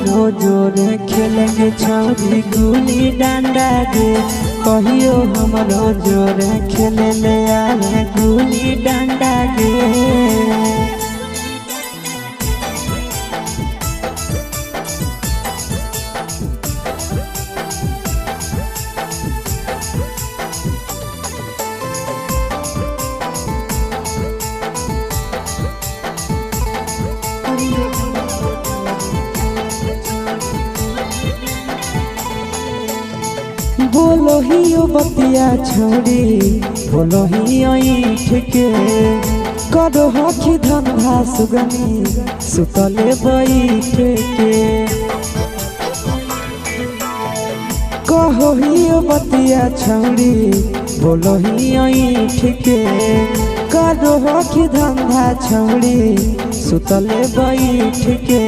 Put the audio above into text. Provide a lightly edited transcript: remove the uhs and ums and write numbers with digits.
हमरो जोरे खेलेंगे छौरी गुली डंडा गे। कहियो हमरो जोरे खेले ले आवे गुली डंडा गे। बोलो ही ओ बतिया छोड़ी बोलो ही ईठ के करो हखी धंधा सुगनी सुतले बैठ के। कहो ही ओ बतिया छोड़ी बोलो ही ईठ के करो हखी धंधा छोड़ी सुतले बैठ के।